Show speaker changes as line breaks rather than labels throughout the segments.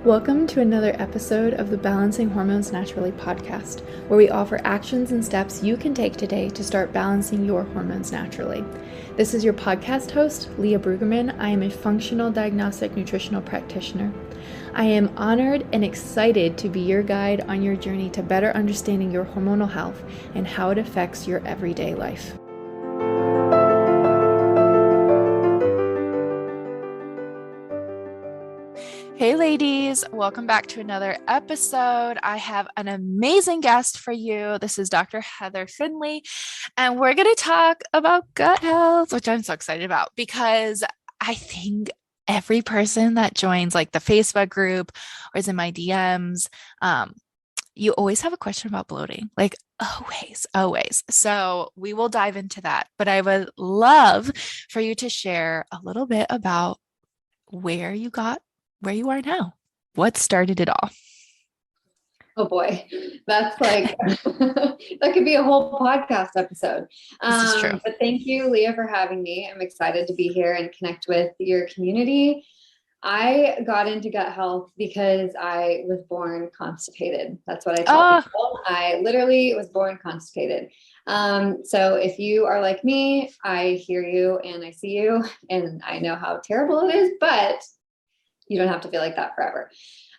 Welcome to another episode of the Balancing Hormones Naturally podcast, where we offer actions and steps you can take today to start balancing your hormones naturally. This is your podcast host, Leah Brueggemann. I am a functional diagnostic nutritional practitioner. I am honored and excited to be your guide on your journey to better understanding your hormonal health and how it affects your everyday life. Hey ladies, welcome back to another episode. I have an amazing guest for you. This is Dr. Heather Finley, and we're going to talk about gut health, which I'm so excited about because I think every person that joins like the Facebook group or is in my DMs, you always have a question about bloating, like always. So we will dive into that, but I would love for you to share a little bit about where you are now. What started it all?
Oh boy, that's like, that could be a whole podcast episode.
This is true.
But thank you, Leah, for having me. I'm excited to be here and connect with your community. I got into gut health because I was born constipated. That's what I tell people. I literally was born constipated. So if you are like me, I hear you and I see you and I know how terrible it is, but you don't have to feel like that forever.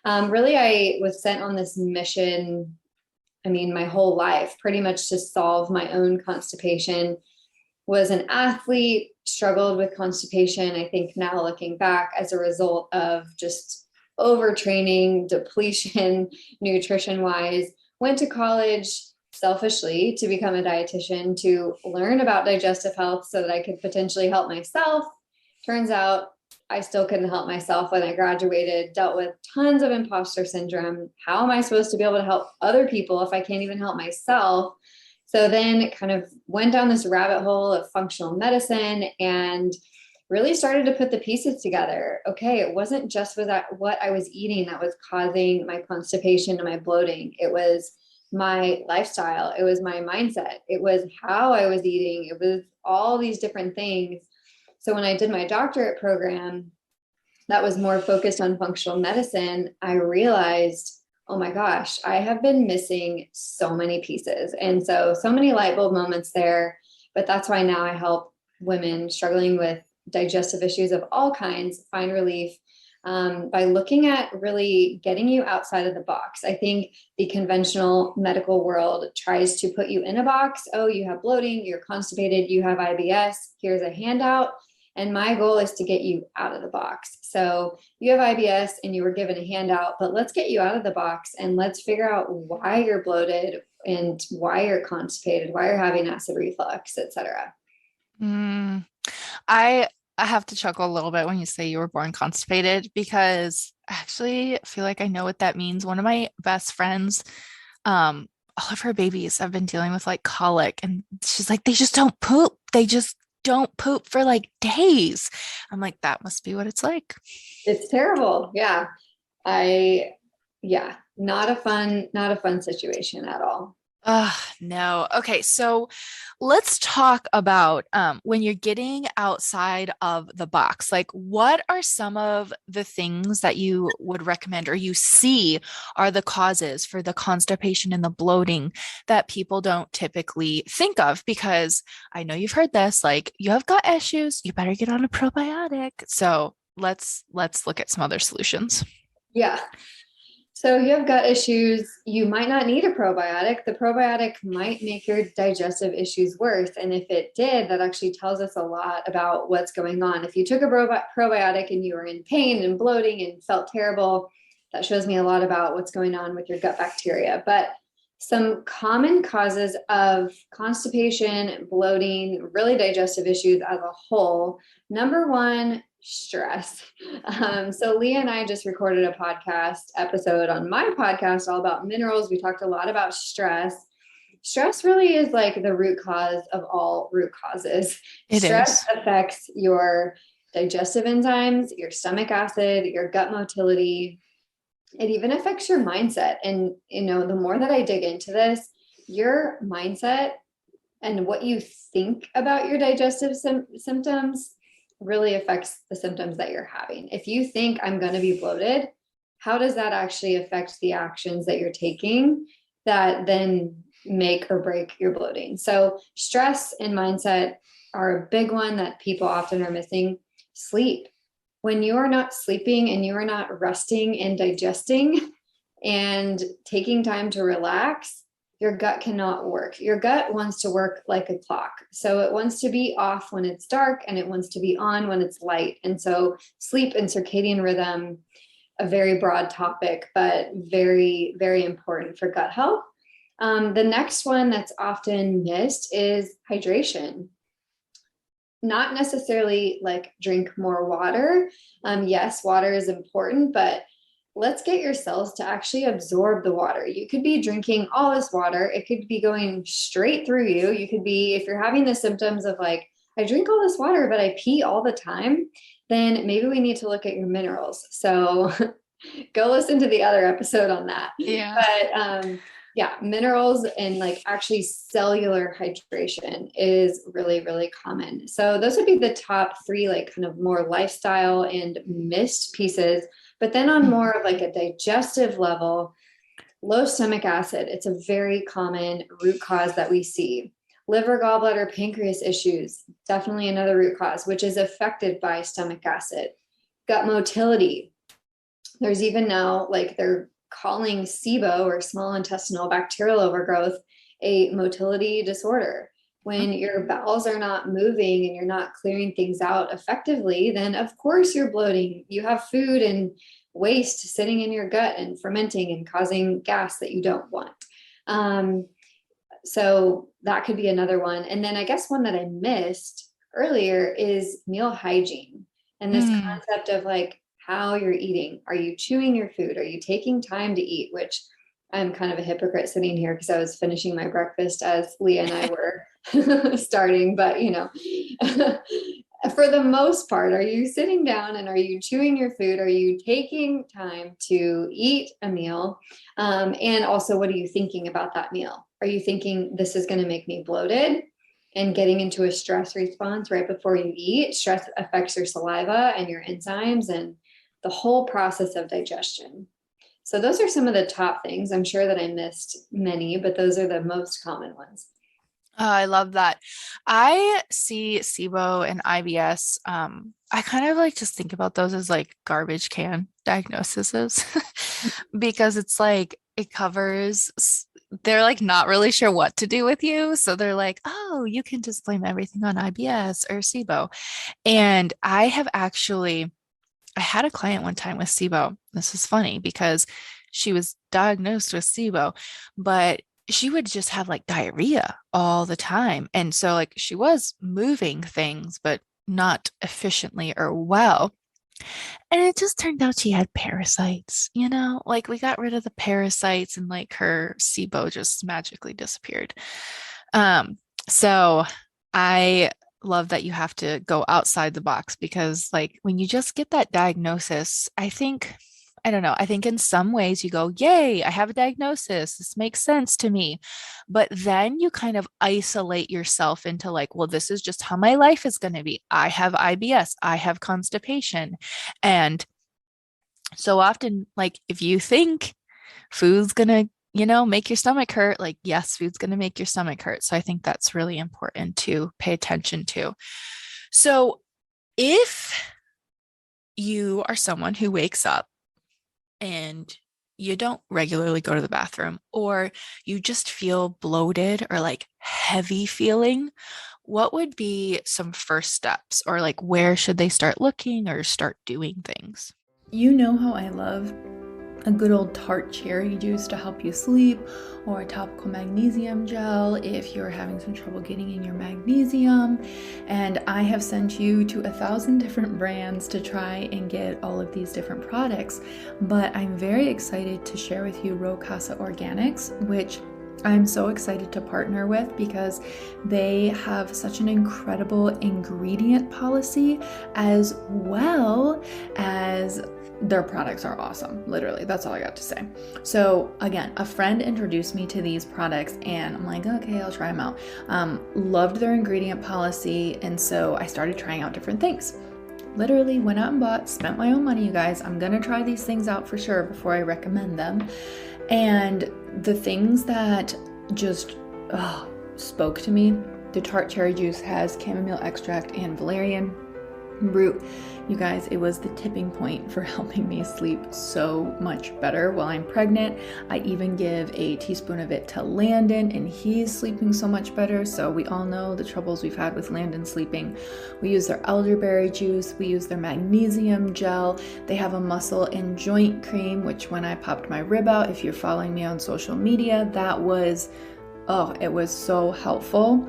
Really, I was sent on this mission, my whole life, pretty much to solve my own constipation. Was an athlete, struggled with constipation. I think now looking back as a result of just overtraining, depletion, nutrition wise, went to college selfishly to become a dietitian, to learn about digestive health so that I could potentially help myself. Turns out I still couldn't help myself when I graduated, dealt with tons of imposter syndrome. How am I supposed to be able to help other people if I can't even help myself? So then it kind of went down this rabbit hole of functional medicine and really started to put the pieces together. Okay, it wasn't just what I was eating that was causing my constipation and my bloating. It was my lifestyle. It was my mindset. It was how I was eating. It was all these different things. So when I did my doctorate program that was more focused on functional medicine, I realized, oh my gosh, I have been missing so many pieces. And so many light bulb moments there. But that's why now I help women struggling with digestive issues of all kinds find relief by looking at really getting you outside of the box. I think the conventional medical world tries to put you in a box. Oh, you have bloating, you're constipated, you have IBS, here's a handout. And my goal is to get you out of the box. So you have IBS and you were given a handout, but let's get you out of the box and let's figure out why you're bloated and why you're constipated, why you're having acid reflux, etc.
I have to chuckle a little bit when you say you were born constipated because I actually feel like I know what that means. One of my best friends, all of her babies have been dealing with like colic, and she's like, they just don't poop. They just don't poop for like days. I'm like, that must be what it's like.
It's terrible. Yeah. Not a fun situation at all.
No. Okay. So let's talk about when you're getting outside of the box. Like, what are some of the things that you would recommend or you see are the causes for the constipation and the bloating that people don't typically think of? Because I know you've heard this, like, you have gut issues, you better get on a probiotic. So let's look at some other solutions.
Yeah. So you have gut issues, you might not need a probiotic. The probiotic might make your digestive issues worse. And if it did, that actually tells us a lot about what's going on. If you took a probiotic and you were in pain and bloating and felt terrible, that shows me a lot about what's going on with your gut bacteria. But some common causes of constipation, bloating, really digestive issues as a whole. Number one, stress. So Leah and I just recorded a podcast episode on my podcast all about minerals. We talked a lot about stress. Stress really is like the root cause of all root causes. Stress affects your digestive enzymes, your stomach acid, your gut motility. It even affects your mindset. And, the more that I dig into this, your mindset and what you think about your digestive symptoms really affects the symptoms that you're having. If you think I'm going to be bloated, how does that actually affect the actions that you're taking that then make or break your bloating? So stress and mindset are a big one that people often are missing. Sleep. When you are not sleeping and you are not resting and digesting and taking time to relax, your gut cannot work. Your gut wants to work like a clock. So it wants to be off when it's dark and it wants to be on when it's light. And so sleep and circadian rhythm, a very broad topic, but very, very important for gut health. The next one that's often missed is hydration. Not necessarily like drink more water. Yes, water is important, but let's get your cells to actually absorb the water. You could be drinking all this water. It could be going straight through you. You could be, if you're having the symptoms of like, I drink all this water, but I pee all the time, then maybe we need to look at your minerals. So go listen to the other episode on that.
Yeah.
But yeah, minerals and like actually cellular hydration is really, really common. So those would be the top three, like kind of more lifestyle and missed pieces. But then on more of like a digestive level, low stomach acid, it's a very common root cause that we see. Liver, gallbladder, pancreas issues, definitely another root cause, which is affected by stomach acid. Gut motility. There's even now, like they're calling SIBO or small intestinal bacterial overgrowth a motility disorder. When your bowels are not moving and you're not clearing things out effectively, then of course you're bloating. You have food and waste sitting in your gut and fermenting and causing gas that you don't want. So that could be another one. And then I guess one that I missed earlier is meal hygiene and this concept of like how you're eating. Are you chewing your food? Are you taking time to eat? Which I'm kind of a hypocrite sitting here because I was finishing my breakfast as Leah and I were starting, but you know, for the most part, are you sitting down and are you chewing your food? Are you taking time to eat a meal? And also, what are you thinking about that meal? Are you thinking this is going to make me bloated and getting into a stress response right before you eat? Stress affects your saliva and your enzymes and the whole process of digestion. So those are some of the top things. I'm sure that I missed many, but those are the most common ones.
Oh, I love that. I see SIBO and IBS. I kind of like just think about those as like garbage can diagnoses because it's like it covers, they're like not really sure what to do with you. So they're like, oh, you can just blame everything on IBS or SIBO. And I have actually, I had a client one time with SIBO. This is funny because she was diagnosed with SIBO, but she would just have like diarrhea all the time. And so like she was moving things, but not efficiently or well. And it just turned out she had parasites, you know, like we got rid of the parasites and like her SIBO just magically disappeared. So I love that you have to go outside the box because like when you just get that diagnosis, I don't know, I think in some ways you go, yay, I have a diagnosis. This makes sense to me. But then you kind of isolate yourself into like, well, this is just how my life is going to be. I have IBS, I have constipation. And so often, like if you think food's going to, you know, make your stomach hurt, like, yes, food's going to make your stomach hurt. So I think that's really important to pay attention to. So if you are someone who wakes up and you don't regularly go to the bathroom, or you just feel bloated or like heavy feeling, what would be some first steps, or like where should they start looking or start doing things?
You know how I love a good old tart cherry juice to help you sleep, or a topical magnesium gel if you're having some trouble getting in your magnesium. And I have sent you to 1,000 different brands to try and get all of these different products, but I'm very excited to share with you Row Casa Organics, which I'm so excited to partner with because they have such an incredible ingredient policy, as well as their products are awesome. Literally, that's all I got to say. So again, a friend introduced me to these products and I'm like, okay, I'll try them out. Loved their ingredient policy. And so I started trying out different things. literally went out and bought, spent my own money, you guys. I'm gonna try these things out for sure before I recommend them. And the things that just spoke to me, the tart cherry juice has chamomile extract and valerian root. You guys, it was the tipping point for helping me sleep so much better while I'm pregnant. I even give a teaspoon of it to Landon, and he's sleeping so much better. So we all know the troubles we've had with Landon sleeping. We use their elderberry juice. We use their magnesium gel. They have a muscle and joint cream, which when I popped my rib out, if you're following me on social media, that was, it was so helpful.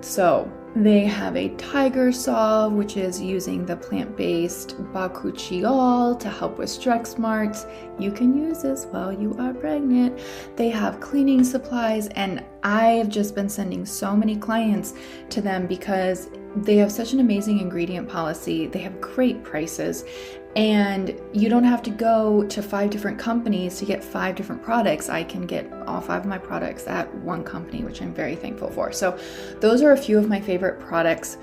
So they have a tiger salve, which is using the plant-based bakuchiol to help with stretch marks. You can use this while you are pregnant. They have cleaning supplies, and I've just been sending so many clients to them because they have such an amazing ingredient policy. They have great prices, and you don't have to go to 5 different companies to get 5 different products. I can get all 5 of my products at one company, which I'm very thankful for. So those are a few of my favorite products.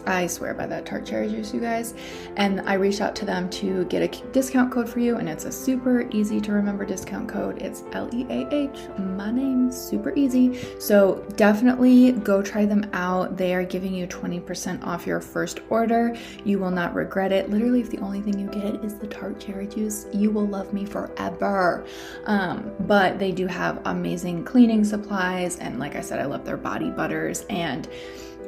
I swear by that tart cherry juice, you guys. And I reached out to them to get a discount code for you, and it's a super easy to remember discount code. It's LEAH, my name, super easy. So definitely go try them out. They are giving you 20% off your first order. You will not regret it. Literally, if the only thing you get is the tart cherry juice, you will love me forever. But they do have amazing cleaning supplies, and like I said, I love their body butters and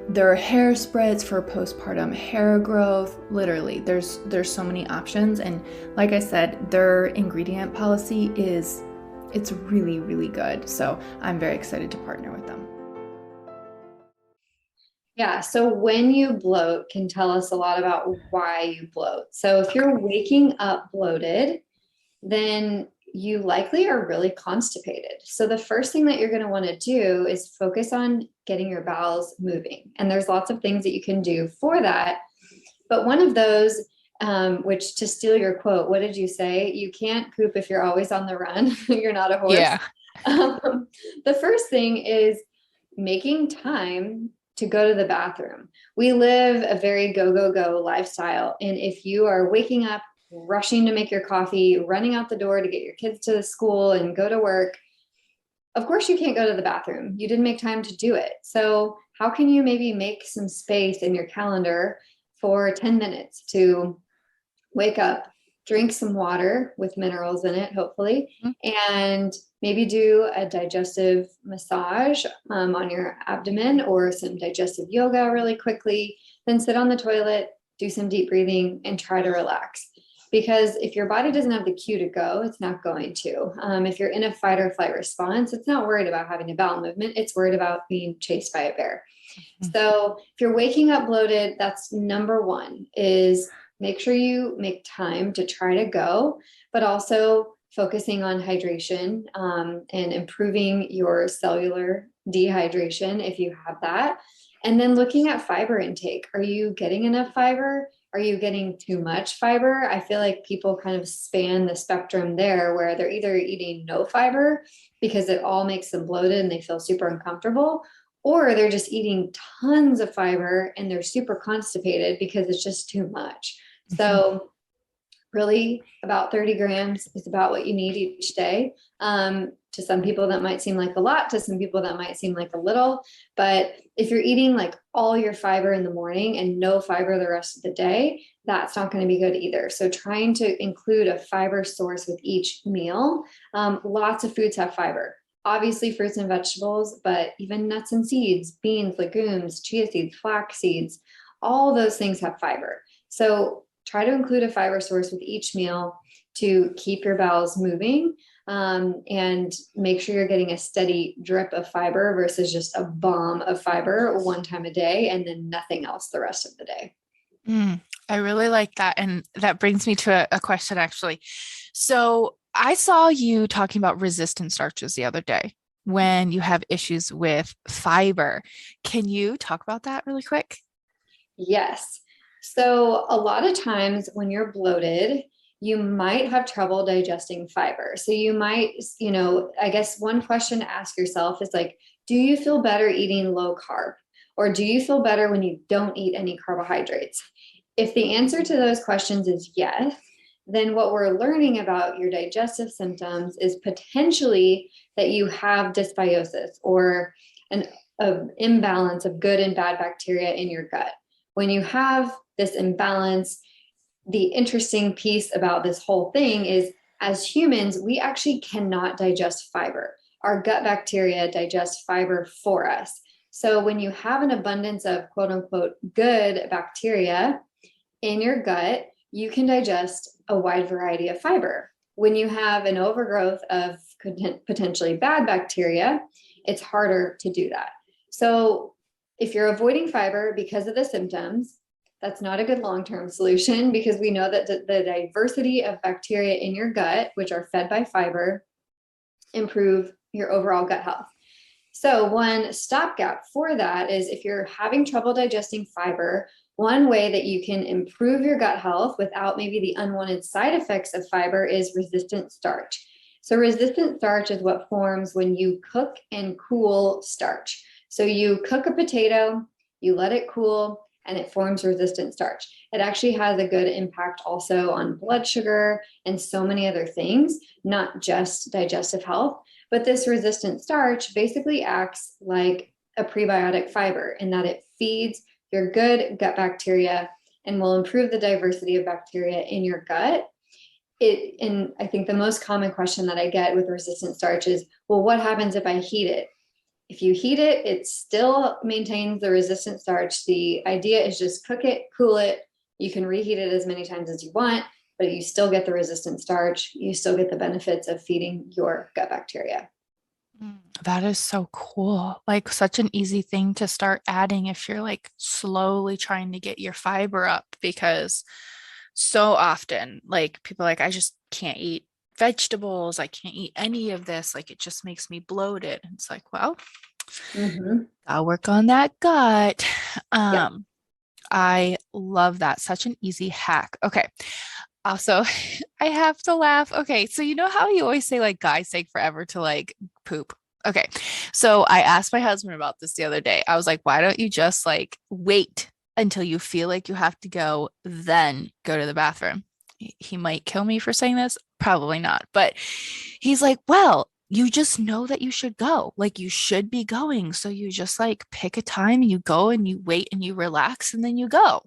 their hair spreads for postpartum hair growth. Literally, there's so many options, and like I said, their ingredient policy it's really, really good. So I'm very excited to partner with them.
Yeah, so when you bloat can tell us a lot about why you bloat. So if you're waking up bloated, then you likely are really constipated. So the first thing that you're going to want to do is focus on getting your bowels moving. And there's lots of things that you can do for that. But one of those, which to steal your quote, what did you say? You can't poop if you're always on the run. You're not a horse.
Yeah.
The first thing is making time to go to the bathroom. We live a very go, go, go lifestyle. And if you are waking up, rushing to make your coffee, running out the door to get your kids to the school and go to work, of course you can't go to the bathroom. You didn't make time to do it. So how can you maybe make some space in your calendar for 10 minutes to wake up, drink some water with minerals in it, hopefully, and maybe do a digestive massage on your abdomen or some digestive yoga really quickly, then sit on the toilet, do some deep breathing, and try to relax. Because if your body doesn't have the cue to go, it's not going to. If you're in a fight or flight response, it's not worried about having a bowel movement. It's worried about being chased by a bear. So if you're waking up bloated, that's number one, is make sure you make time to try to go, but also focusing on hydration and improving your cellular dehydration if you have that. And then looking at fiber intake. Are you getting enough fiber? Are you getting too much fiber? I feel like people kind of span the spectrum there where they're either eating no fiber because it all makes them bloated and they feel super uncomfortable, or they're just eating tons of fiber and they're super constipated because it's just too much. So really about 30 grams is about what you need each day. To some people that might seem like a lot, to some people that might seem like a little, but if you're eating like all your fiber in the morning and no fiber the rest of the day, that's not going to be good either. So trying to include a fiber source with each meal. Lots of foods have fiber, obviously fruits and vegetables, but even nuts and seeds, beans, legumes, chia seeds, flax seeds, all those things have fiber. So try to include a fiber source with each meal to keep your bowels moving. And make sure you're getting a steady drip of fiber versus just a bomb of fiber one time a day and then nothing else the rest of the day.
I really like that. And that brings me to a question, actually. So I saw you talking about resistant starches the other day when you have issues with fiber. Can you talk about that really quick?
Yes. So a lot of times when you're bloated, you might have trouble digesting fiber. So you might, I guess one question to ask yourself is like, do you feel better eating low carb? Or do you feel better when you don't eat any carbohydrates? If the answer to those questions is yes, then what we're learning about your digestive symptoms is potentially that you have dysbiosis or an imbalance of good and bad bacteria in your gut. When you have this imbalance, the interesting piece about this whole thing is, as humans, we actually cannot digest fiber. Our gut bacteria digest fiber for us. So when you have an abundance of quote unquote good bacteria in your gut, you can digest a wide variety of fiber. When you have an overgrowth of potentially bad bacteria, it's harder to do that. So if you're avoiding fiber because of the symptoms, that's not a good long-term solution, because we know that the diversity of bacteria in your gut, which are fed by fiber, improve your overall gut health. So one stopgap for that is, if you're having trouble digesting fiber, one way that you can improve your gut health without maybe the unwanted side effects of fiber is resistant starch. So resistant starch is what forms when you cook and cool starch. So you cook a potato, you let it cool, and it forms resistant starch. It actually has a good impact also on blood sugar and so many other things, not just digestive health. But this resistant starch basically acts like a prebiotic fiber in that it feeds your good gut bacteria and will improve the diversity of bacteria in your gut. And I think the most common question that I get with resistant starch is, well, what happens if I heat it? If you heat it, it still maintains the resistant starch. The idea is just cook it, cool it. You can reheat it as many times as you want, but you still get the resistant starch. You still get the benefits of feeding your gut bacteria.
That is so cool. Like such an easy thing to start adding if you're like slowly trying to get your fiber up, because so often like people are like, I just can't eat vegetables. I can't eat any of this. Like it just makes me bloated. And it's like, well, I'll work on that gut.
Yeah.
I love that. Such an easy hack. Okay. Also, I have to laugh. Okay, so you know how you always say like guys take forever to like poop. Okay. So I asked my husband about this the other day. I was like, why don't you just like wait until you feel like you have to go, then go to the bathroom? He might kill me for saying this, probably not. But he's like, well, you just know that you should go. Like you should be going. So you just like pick a time and you go and you wait and you relax and then you go.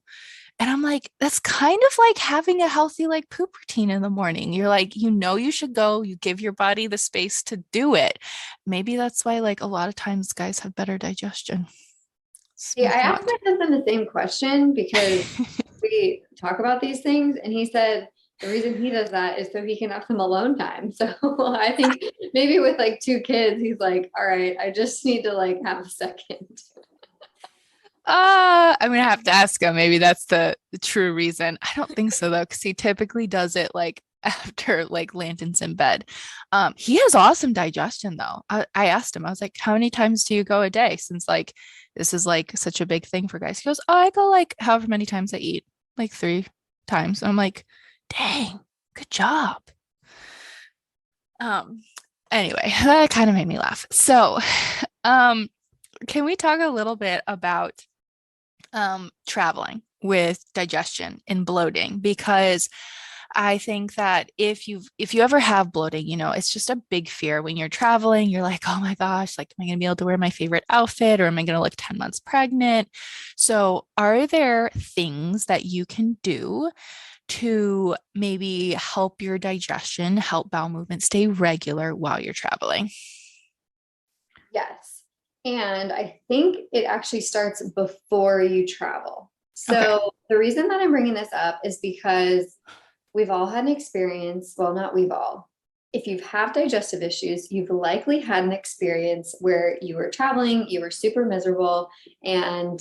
And I'm like, that's kind of like having a healthy like poop routine in the morning. You're like, you know, you should go, you give your body the space to do it. Maybe that's why like a lot of times guys have better digestion. It's
See,
my
I asked
thought.
my husband the same question because we talk about these things, and he said the reason he does that is so he can have some alone time. So I think maybe with like two kids, he's like, all right, I just need to like have a second.
I'm gonna have to ask him. Maybe that's the true reason. I don't think so though, because he typically does it like after like Landon's in bed. He has awesome digestion though. I asked him, I was like, how many times do you go a day? Since like this is like such a big thing for guys. He goes, oh, I go like however many times I eat, like 3 times. And I'm like, dang, good job. Um, anyway, that kind of made me laugh. So, um, can we talk a little bit about traveling with digestion and bloating? Because I think that if you ever have bloating, you know, it's just a big fear when you're traveling. You're like, oh my gosh, like, am I going to be able to wear my favorite outfit, or am I going to look 10 months pregnant? So, are there things that you can do to maybe help your digestion, help bowel movement stay regular while you're traveling?
Yes. And I think it actually starts before you travel.
Okay.
So the reason that I'm bringing this up is because we've all had an experience. Well, not we've all. If you've had digestive issues, you've likely had an experience where you were traveling, you were super miserable, and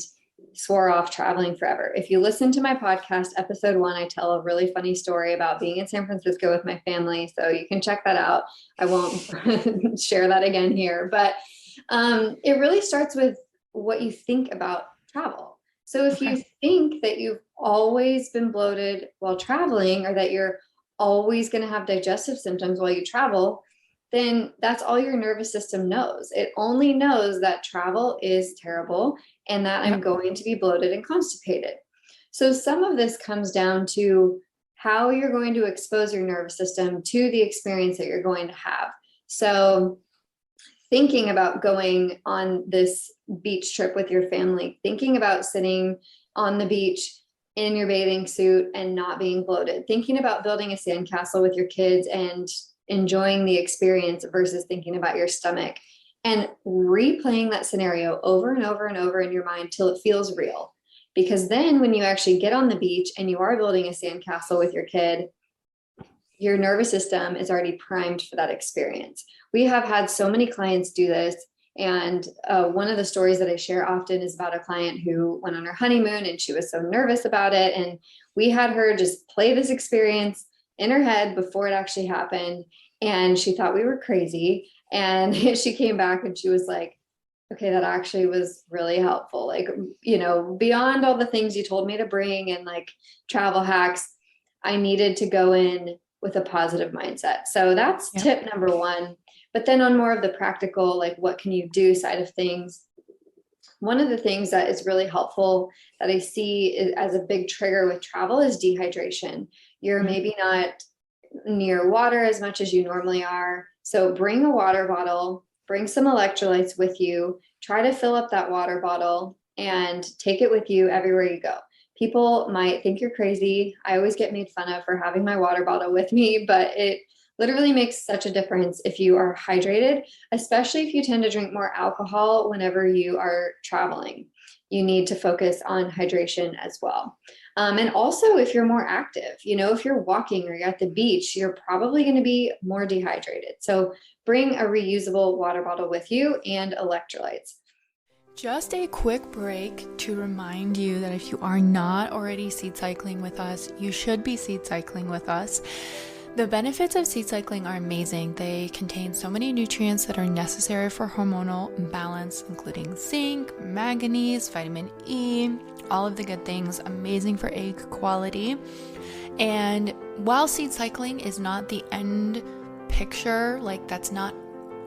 swore off traveling forever. If you listen to my podcast, episode 1, I tell a really funny story about being in San Francisco with my family. So you can check that out. I won't share that again here, but it really starts with what you think about travel. So if
Okay.
you think that you've always been bloated while traveling, or that you're always going to have digestive symptoms while you travel, then that's all your nervous system knows. It only knows that travel is terrible and that I'm
Yep.
going to be bloated and constipated. So some of this comes down to how you're going to expose your nervous system to the experience that you're going to have. So thinking about going on this beach trip with your family, thinking about sitting on the beach in your bathing suit and not being bloated, thinking about building a sandcastle with your kids and enjoying the experience versus thinking about your stomach, and replaying that scenario over and over and over in your mind till it feels real. Because then when you actually get on the beach and you are building a sandcastle with your kid, your nervous system is already primed for that experience. We have had so many clients do this. And one of the stories that I share often is about a client who went on her honeymoon and she was so nervous about it. And we had her just play this experience in her head before it actually happened. And she thought we were crazy. And she came back and she was like, okay, that actually was really helpful. Like, beyond all the things you told me to bring and like travel hacks, I needed to go in with a positive mindset. So that's tip number one. But then on more of the practical, like what can you do side of things, one of the things that is really helpful that I see as a big trigger with travel is dehydration. You're maybe not near water as much as you normally are. So bring a water bottle, bring some electrolytes with you, try to fill up that water bottle and take it with you everywhere you go. People might think you're crazy. I always get made fun of for having my water bottle with me, but it literally makes such a difference if you are hydrated, especially if you tend to drink more alcohol whenever you are traveling. You need to focus on hydration as well. And also if you're more active, if you're walking or you're at the beach, you're probably going to be more dehydrated. So bring a reusable water bottle with you and electrolytes.
Just a quick break to remind you that if you are not already seed cycling with us, you should be seed cycling with us. The benefits of seed cycling are amazing. They contain so many nutrients that are necessary for hormonal balance, including zinc, manganese, vitamin E, all of the good things, amazing for egg quality. And while seed cycling is not the end picture, like that's not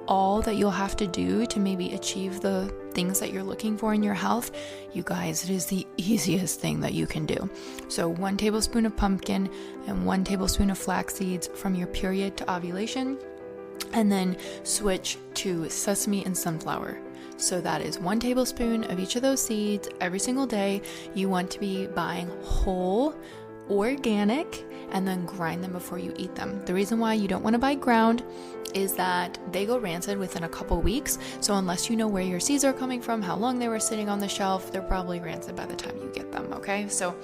all that you'll have to do to maybe achieve the things that you're looking for in your health, you guys, it is the easiest thing that you can do. So 1 tablespoon of pumpkin and 1 tablespoon of flax seeds from your period to ovulation, and then switch to sesame and sunflower. So that is 1 tablespoon of each of those seeds every single day. You want to be buying whole, organic, and then grind them before you eat them. The reason why you don't want to buy ground is that they go rancid within a couple weeks. So unless you know where your seeds are coming from, how long they were sitting on the shelf, they're probably rancid by the time you get them, okay? So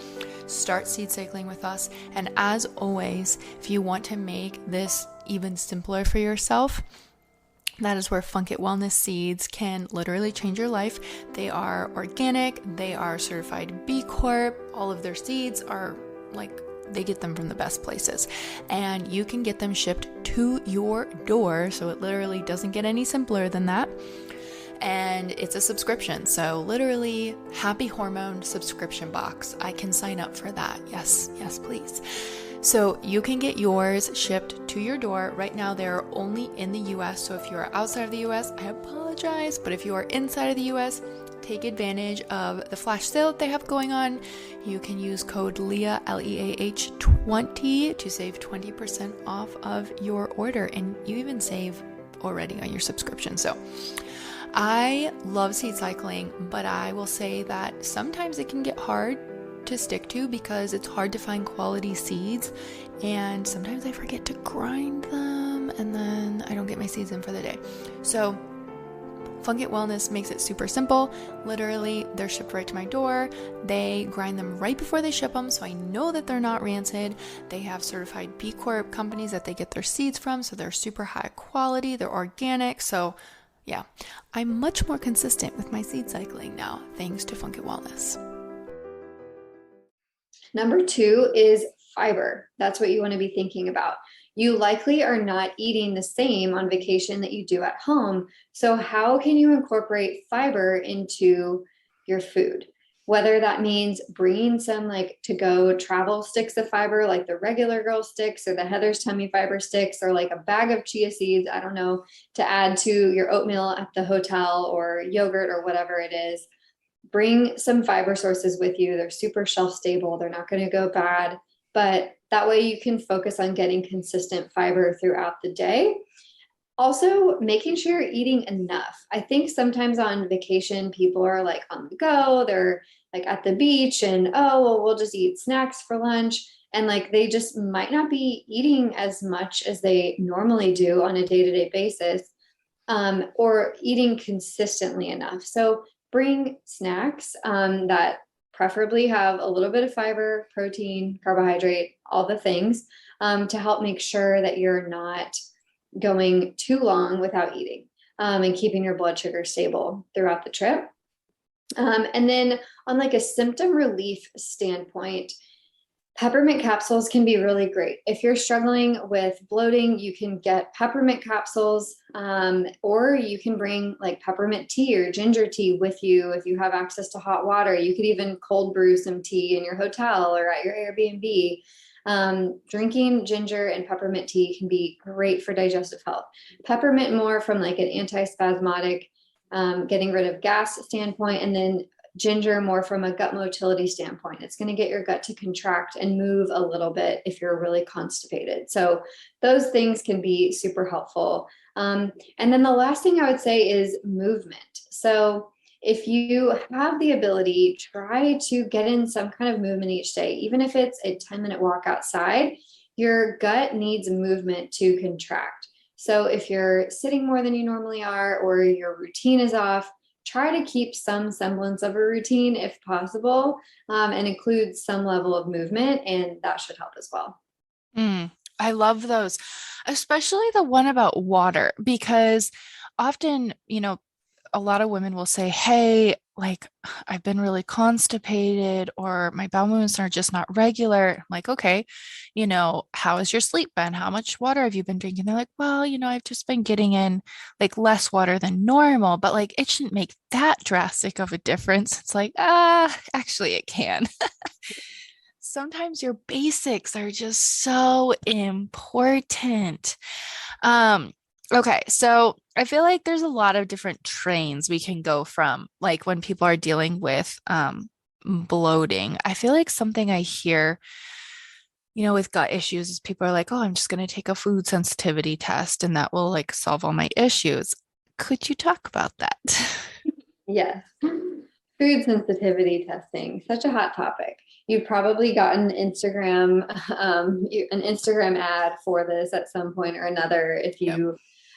start seed cycling with us. And as always, if you want to make this even simpler for yourself, that is where Funk It Wellness seeds can literally change your life. They are organic, they are certified B Corp, all of their seeds are they get them from the best places, and you can get them shipped to your door. So it literally doesn't get any simpler than that. And it's a subscription. So literally Happy Hormone subscription box. I can sign up for that. Yes, please. So you can get yours shipped to your door. Right now, they're only in the US. So if you are outside of the US, I apologize. But if you are inside of the US, take advantage of the flash sale that they have going on. You can use code LEAH, LEAH 20 to save 20% off of your order. And you even save already on your subscription. So I love seed cycling, but I will say that sometimes it can get hard to stick to because it's hard to find quality seeds, and sometimes I forget to grind them and then I don't get my seeds in for the day. So Funk It Wellness makes it super simple. Literally, they're shipped right to my door. They grind them right before they ship them, so I know that they're not rancid. They have certified B Corp companies that they get their seeds from, so they're super high quality. They're organic, so yeah, I'm much more consistent with my seed cycling now, thanks to Funk It Wellness.
Number 2 is fiber. That's what you want to be thinking about. You likely are not eating the same on vacation that you do at home. So how can you incorporate fiber into your food? Whether that means bringing some to-go travel sticks of fiber, like the regular girl sticks or the Heather's Tummy Fiber sticks, or like a bag of chia seeds, I don't know, to add to your oatmeal at the hotel or yogurt or whatever it is. bring some fiber sources with you. They're super shelf stable. They're not going to go bad, but that way you can focus on getting consistent fiber throughout the day. Also, making sure you're eating enough. I think sometimes on vacation, people are like on the go, they're like at the beach and, oh, well, we'll just eat snacks for lunch. And like they just might not be eating as much as they normally do on a day-to-day basis, or eating consistently enough. So bring snacks that preferably have a little bit of fiber, protein, carbohydrate, all the things, to help make sure that you're not going too long without eating, and keeping your blood sugar stable throughout the trip. And then on like a symptom relief standpoint, peppermint capsules can be really great. If you're struggling with bloating, you can get peppermint capsules, or you can bring like peppermint tea or ginger tea with you if you have access to hot water. You could even cold brew some tea in your hotel or at your Airbnb. Drinking ginger and peppermint tea can be great for digestive health. Peppermint more from like an antispasmodic, getting rid of gas standpoint, and then ginger more from a gut motility standpoint. It's going to get your gut to contract and move a little bit if you're really constipated. So those things can be super helpful. And then the last thing I would say is movement. So if you have the ability, try to get in some kind of movement each day, even if it's a 10-minute walk outside. Your gut needs movement to contract. So if you're sitting more than you normally are, or your routine is off, try to keep some semblance of a routine if possible, and include some level of movement, and that should help as well.
I love those, especially the one about water, because often, a lot of women will say, hey, like I've been really constipated or my bowel movements are just not regular. I'm like, okay, how has your sleep been? How much water have you been drinking? They're like, well, I've just been getting in like less water than normal, but like it shouldn't make that drastic of a difference. It's like, actually it can. Sometimes your basics are just so important. Okay, so I feel like there's a lot of different trains we can go from, like when people are dealing with bloating. I feel like something I hear, with gut issues is people are like, oh, I'm just going to take a food sensitivity test and that will like solve all my issues. Could you talk about that?
Yes. Food sensitivity testing, such a hot topic. You've probably gotten an Instagram ad for this at some point or another if you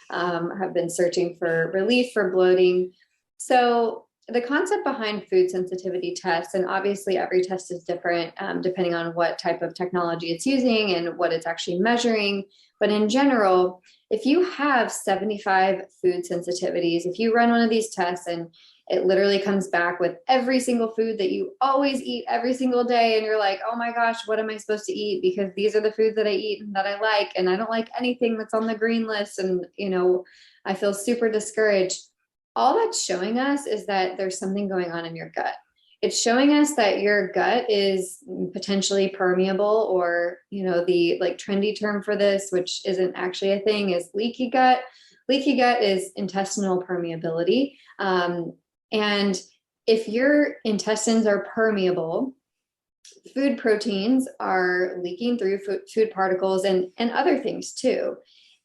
have been searching for relief for bloating. So the concept behind food sensitivity tests, and obviously every test is different depending on what type of technology it's using and what it's actually measuring. But in general, if you have 75 food sensitivities, if you run one of these tests and it literally comes back with every single food that you always eat every single day, and you're like, oh my gosh, what am I supposed to eat? Because these are the foods that I eat and that I like, and I don't like anything that's on the green list. And, I feel super discouraged. All that's showing us is that there's something going on in your gut. It's showing us that your gut is potentially permeable, or, the like trendy term for this, which isn't actually a thing, is leaky gut. Leaky gut is intestinal permeability. And if your intestines are permeable, food proteins are leaking through food particles and other things too.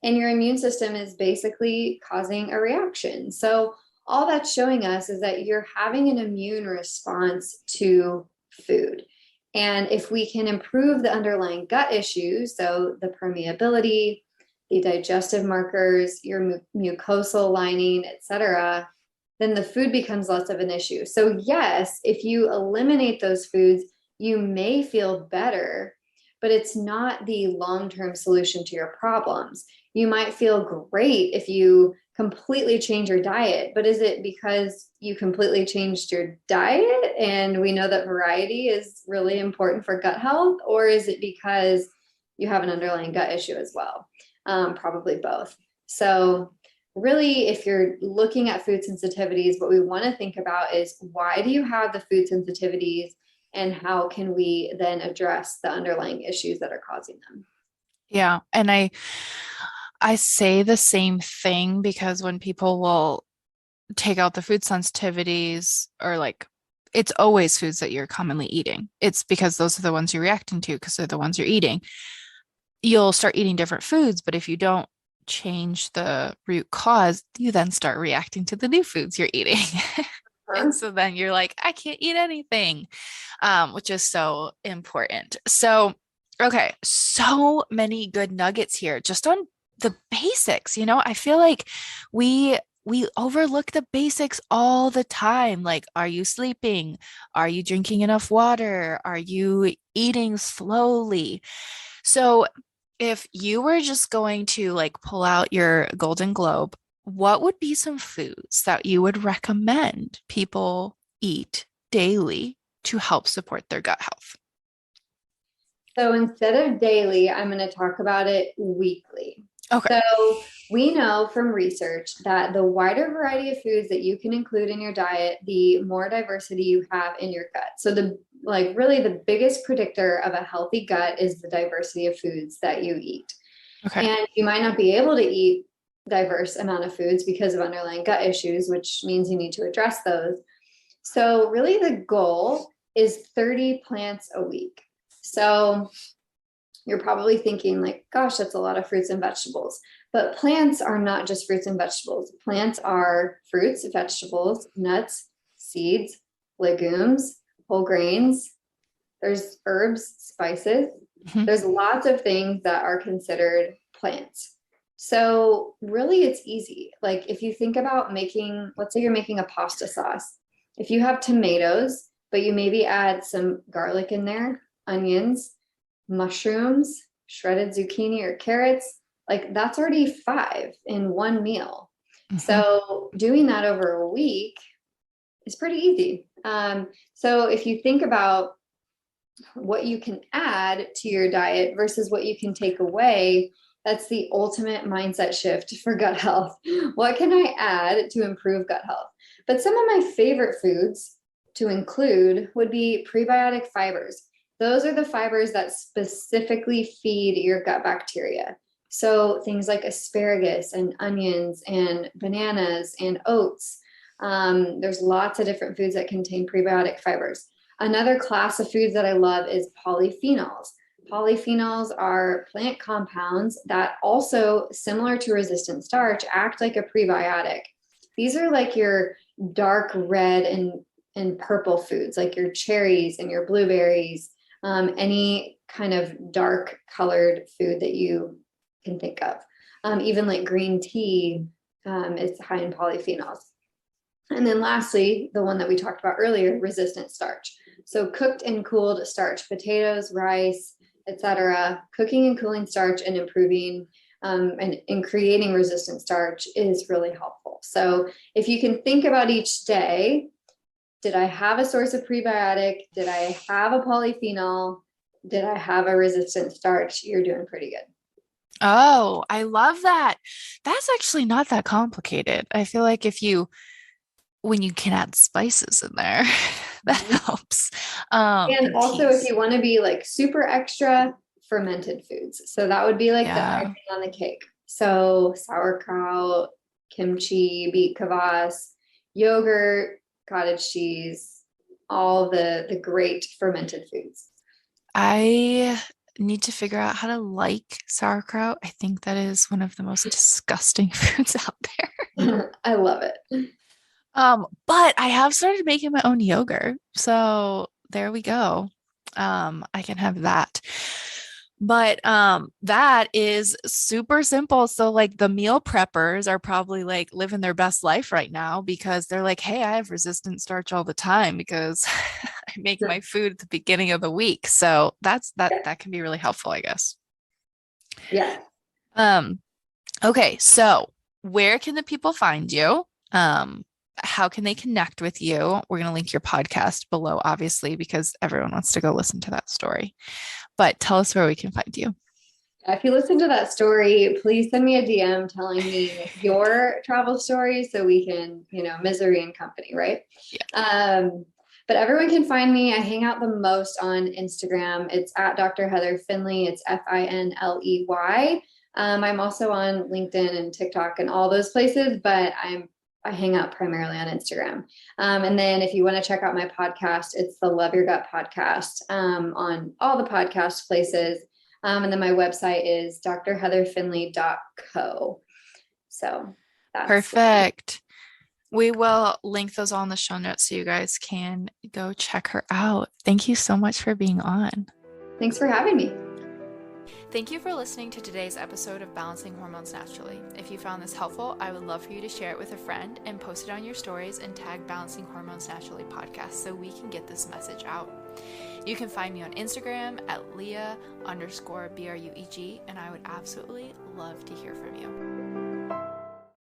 And your immune system is basically causing a reaction. So all that's showing us is that you're having an immune response to food. And if we can improve the underlying gut issues, so the permeability, the digestive markers, your mucosal lining, etc., then the food becomes less of an issue. So yes, if you eliminate those foods, you may feel better, but it's not the long-term solution to your problems. You might feel great if you completely change your diet, but is it because you completely changed your diet? And we know that variety is really important for gut health, or is it because you have an underlying gut issue as well? Probably both. So really, if you're looking at food sensitivities, what we want to think about is, why do you have the food sensitivities, and how can we then address the underlying issues that are causing them?
Yeah. And I say the same thing because when people will take out the food sensitivities or like it's always foods that you're commonly eating. It's because those are the ones you're reacting to because they're the ones you're eating. You'll start eating different foods, but if you don't change the root cause, you then start reacting to the new foods you're eating. And so then you're like, I can't eat anything, which is so important. So, okay, so many good nuggets here just on the basics. I feel like we overlook the basics all the time. Like, are you sleeping? Are you drinking enough water? Are you eating slowly? So, if you were just going to like pull out your golden globe, what would be some foods that you would recommend people eat daily to help support their gut health?
So instead of daily, I'm going to talk about it weekly.
Okay.
So we know from research that the wider variety of foods that you can include in your diet, the more diversity you have in your gut. So really the biggest predictor of a healthy gut is the diversity of foods that you eat.
Okay.
And you might not be able to eat diverse amount of foods because of underlying gut issues, which means you need to address those. So really the goal is 30 plants a week. So you're probably thinking like, gosh, that's a lot of fruits and vegetables. But plants are not just fruits and vegetables. Plants are fruits, vegetables, nuts, seeds, legumes, whole grains. There's herbs, spices.
Mhm.
There's lots of things that are considered plants. So really it's easy. Like if you think about let's say you're making a pasta sauce. If you have tomatoes, but you maybe add some garlic in there, onions, mushrooms, shredded zucchini or carrots, like that's already 5 in one meal.
Mhm.
So doing that over a week is pretty easy. So if you think about what you can add to your diet versus what you can take away, that's the ultimate mindset shift for gut health. What can I add to improve gut health? But some of my favorite foods to include would be prebiotic fibers. Those are the fibers that specifically feed your gut bacteria. So things like asparagus and onions and bananas and oats. There's lots of different foods that contain prebiotic fibers. Another class of foods that I love is polyphenols. Polyphenols are plant compounds that also, similar to resistant starch, act like a prebiotic. These are like your dark red and purple foods, like your cherries and your blueberries, any kind of dark colored food that you can think of. Even like green tea is high in polyphenols. And then lastly, the one that we talked about earlier, resistant starch. So cooked and cooled starch, potatoes, rice, etc. Cooking and cooling starch and improving and in creating resistant starch is really helpful. So if you can think about each day, did I have a source of prebiotic? Did I have a polyphenol? Did I have a resistant starch? You're doing pretty good.
Oh, I love that. That's actually not that complicated. I feel like when you can add spices in there, that helps.
And also, if
Teas.
you want to be like super extra, fermented foods. So that would be like the
Yeah.
icing on the cake. So sauerkraut, kimchi, beet kvass, yogurt, cottage cheese, all the great fermented foods.
I need to figure out how to like sauerkraut. I think that is one of the most disgusting foods out there.
I love it.
But I have started making my own yogurt. So there we go. I can have that. But that is super simple. So like the meal preppers are probably like living their best life right now because they're like, hey, I have resistant starch all the time because I make my food at the beginning of the week. So that can be really helpful, I guess.
Yeah.
Okay, so where can the people find you? How can they connect with you? We're going to link your podcast below, obviously, because everyone wants to go listen to that story. But tell us where we can find you.
If you listen to that story, please send me a DM telling me your travel story so we can, misery and company, right?
Yeah.
But everyone can find me. I hang out the most on Instagram. It's at Dr. Heather Finley. It's Finley. I'm also on LinkedIn and TikTok and all those places, but I'm I hang out primarily on Instagram. And then if you want to check out my podcast, it's the Love Your Gut podcast on all the podcast places. And then my website is drheatherfinley.co. So that's
perfect. We will link those all in the show notes so you guys can go check her out. Thank you so much for being on.
Thanks for having me.
Thank you for listening to today's episode of Balancing Hormones Naturally. If you found this helpful, I would love for you to share it with a friend and post it on your stories and tag Balancing Hormones Naturally podcast so we can get this message out. You can find me on Instagram at Leah_BRUEG, and I would absolutely love to hear from you.